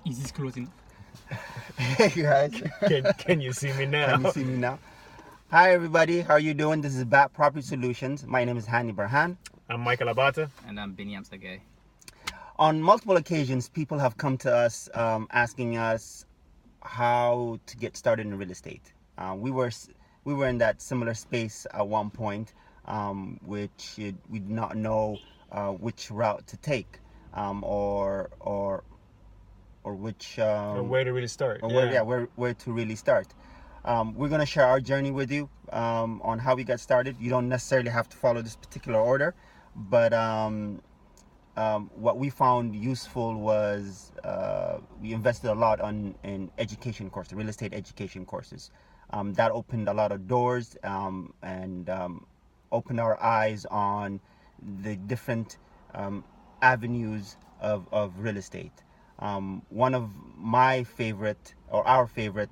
Is this close enough? Hey guys, Can you see me now? can you see me now? Hi everybody, how are you doing? This is BAT Property Solutions. My name is Hani Barhan. I'm Michael Abata. And I'm Binyam Sagay. On multiple occasions, people have come to us asking us how to get started in real estate. We were in that similar space at one point, we did not know which route to take, or which Or where to really start. or where to really start. We're gonna share our journey with you on how we got started. You don't necessarily have to follow this particular order, but what we found useful was we invested a lot in education courses, real estate education courses. That opened a lot of doors and opened our eyes on the different avenues of real estate. One of my favorite, or our favorite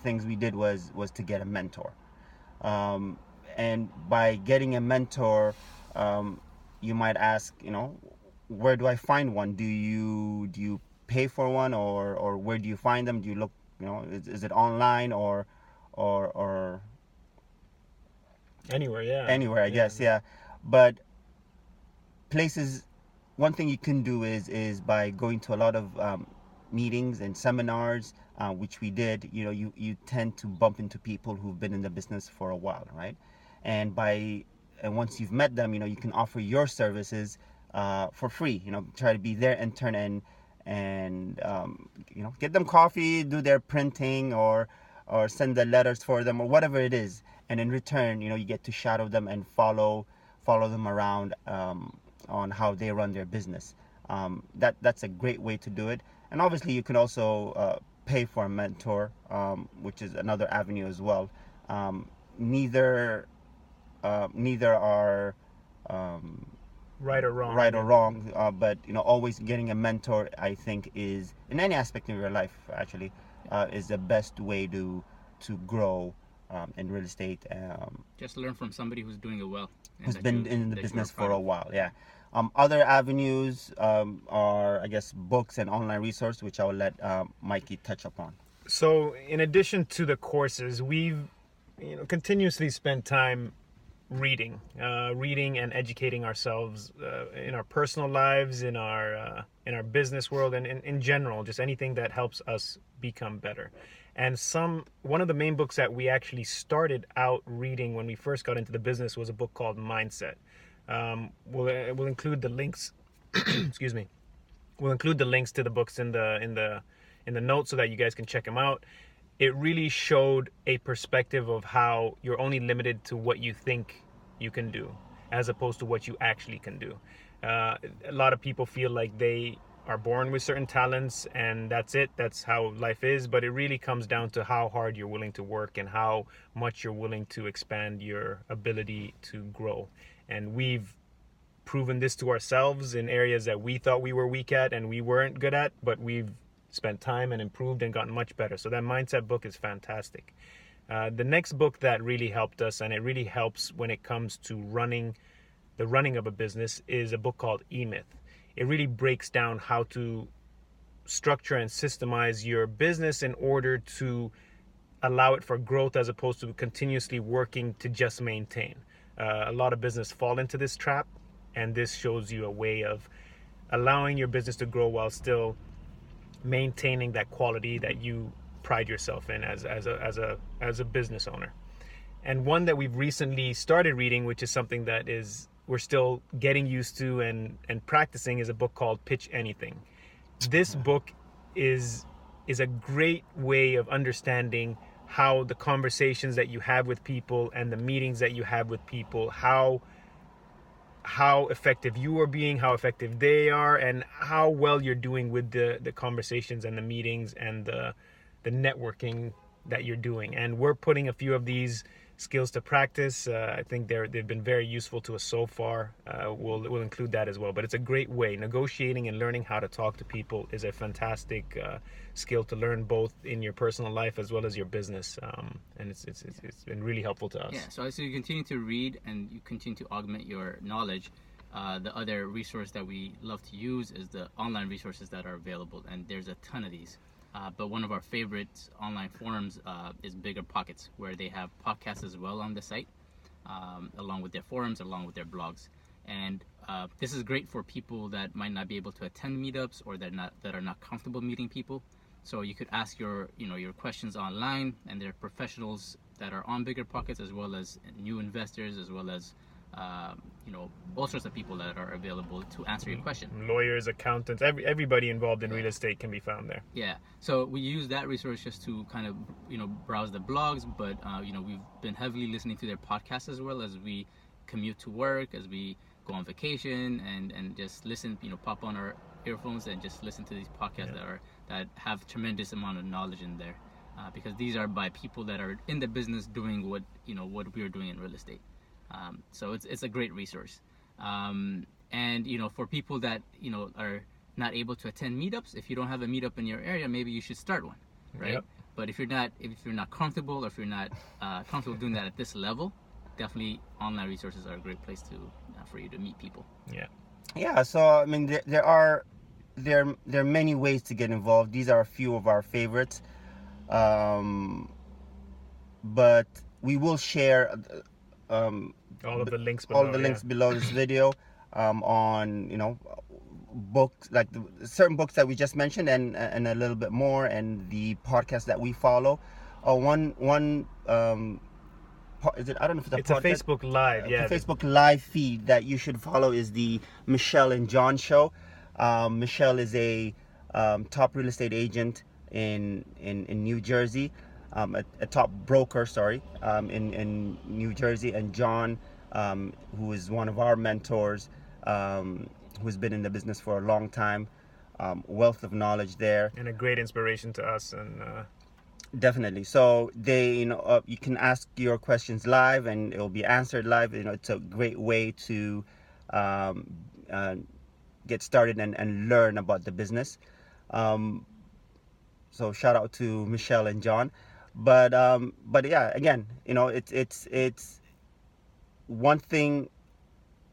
things we did was to get a mentor. And by getting a mentor, you might ask, where do I find one? Do you pay for one, or where do you find them? Do you look, is it online or Anywhere, yeah. anywhere? I guess, yeah. But places, one thing you can do is by going to a lot of meetings and seminars, which we did. You tend to bump into people who've been in the business for a while, right? And once you've met them, you can offer your services for free. Try to be their intern and get them coffee, do their printing, or send the letters for them, or whatever it is. And in return, you get to shadow them and follow them around on how they run their business. That's a great way to do it. And obviously, you can also pay for a mentor, which is another avenue as well. Neither are Right or wrong. right or wrong, but always getting a mentor, I think, is in any aspect of your life actually is the best way to grow in real estate. Just learn from somebody who's doing it well. Who's been in the business for a while, yeah. Other avenues are, I guess, books and online resource, which I will let Mikey touch upon. So, in addition to the courses, we've continuously spent time reading and educating ourselves in our personal lives, in our business world, and in general, just anything that helps us become better. And one of the main books that we actually started out reading when we first got into the business was a book called Mindset. We'll include the links. Excuse me. We'll include the links to the books in the notes so that you guys can check them out. It really showed a perspective of how you're only limited to what you think you can do, as opposed to what you actually can do. A lot of people feel like they are born with certain talents and that's it, that's how life is, but it really comes down to how hard you're willing to work and how much you're willing to expand your ability to grow. And we've proven this to ourselves in areas that we thought we were weak at and we weren't good at, but we've spent time and improved and gotten much better. So that Mindset book is fantastic. The next book that really helped us, and it really helps when it comes to the running of a business, is a book called E-Myth. It really breaks down how to structure and systemize your business in order to allow it for growth, as opposed to continuously working to just maintain. A lot of business fall into this trap, and this shows you a way of allowing your business to grow while still maintaining that quality that you pride yourself in as a business owner. And one that we've recently started reading, which is something that we're still getting used to and practicing, is a book called Pitch Anything. This book is a great way of understanding how the conversations that you have with people and the meetings that you have with people, how effective you are being, how effective they are, and how well you're doing with the conversations and the meetings and the networking that you're doing. And we're putting a few of these skills to practice. I think they've been very useful to us so far. We'll include that as well. But it's a great way. Negotiating and learning how to talk to people is a fantastic skill to learn, both in your personal life as well as your business. And it's been really helpful to us. Yeah, so as you continue to read and you continue to augment your knowledge, The other resource that we love to use is the online resources that are available, and there's a ton of these. But one of our favorite online forums is Bigger Pockets, where they have podcasts as well on the site, along with their forums, along with their blogs. And this is great for people that might not be able to attend meetups or that are not comfortable meeting people. So you could ask your questions online, and there are professionals that are on Bigger Pockets, as well as new investors, as well as all sorts of people that are available to answer your question. Lawyers, accountants, everybody involved in real estate can be found there. Yeah. So we use that resource just to kind of browse the blogs, but we've been heavily listening to their podcasts as well as we commute to work, as we go on vacation, and just listen. Pop on our earphones and just listen to these podcasts that have tremendous amount of knowledge in there, because these are by people that are in the business doing what we are doing in real estate. So it's a great resource. And for people that are not able to attend meetups, if you don't have a meetup in your area, maybe you should start one, right? Yep. But if you're not comfortable, or if you're not comfortable doing that at this level, definitely online resources are a great place for you to meet people. Yeah, so I mean, there are many ways to get involved. These are a few of our favorites, but we will share all of the links below this video on books, like certain books that we just mentioned, and a little bit more, and the podcast that we follow. Is it? I don't know if it's a Facebook Live. The Facebook Live feed that you should follow is the Michelle and John show. Michelle is a top real estate agent in New Jersey, a top broker, in New Jersey, and John, who is one of our mentors, who's been in the business for a long time, wealth of knowledge there, and a great inspiration to us. And definitely. So they, you can ask your questions live, and it will be answered live. It's a great way to get started and learn about the business. So shout out to Michelle and John. But yeah, again, it's one thing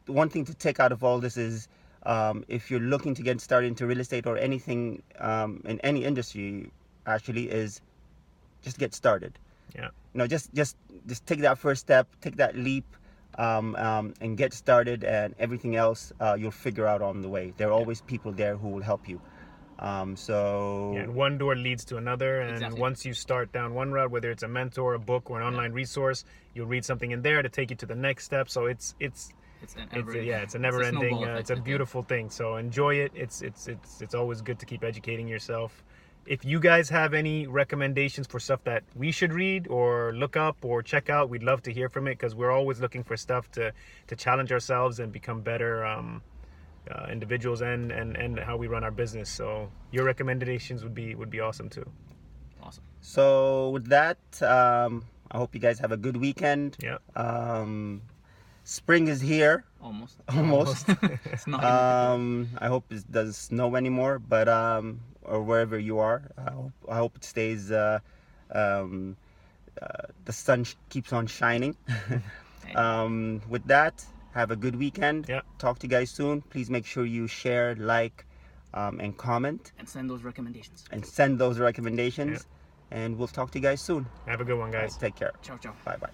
to take out of all this is, if you're looking to get started into real estate or anything in any industry, actually, is just get started. Yeah. Just take that first step, take that leap, and get started, and everything else you'll figure out on the way. There are always people there who will help you. And one door leads to another, and Exactly. Once you start down one route, whether it's a mentor, a book, or an online resource, you'll read something in there to take you to the next step. So it's a never-ending. snowball effect It's a right there. beautiful thing. So enjoy it. It's always good to keep educating yourself. If you guys have any recommendations for stuff that we should read or look up or check out, we'd love to hear from it, because we're always looking for stuff to challenge ourselves and become better individuals and how we run our business. So your recommendations would be awesome too. Awesome. So with that, I hope you guys have a good weekend. Yeah. Spring is here. Almost. It's not I hope it doesn't snow anymore, but or wherever you are, I hope it stays. The sun keeps on shining. With that, have a good weekend. Yeah. Talk to you guys soon. Please make sure you share, like, and comment, and send those recommendations. and we'll talk to you guys soon. Have a good one, guys. Take care. Ciao, ciao. Bye bye.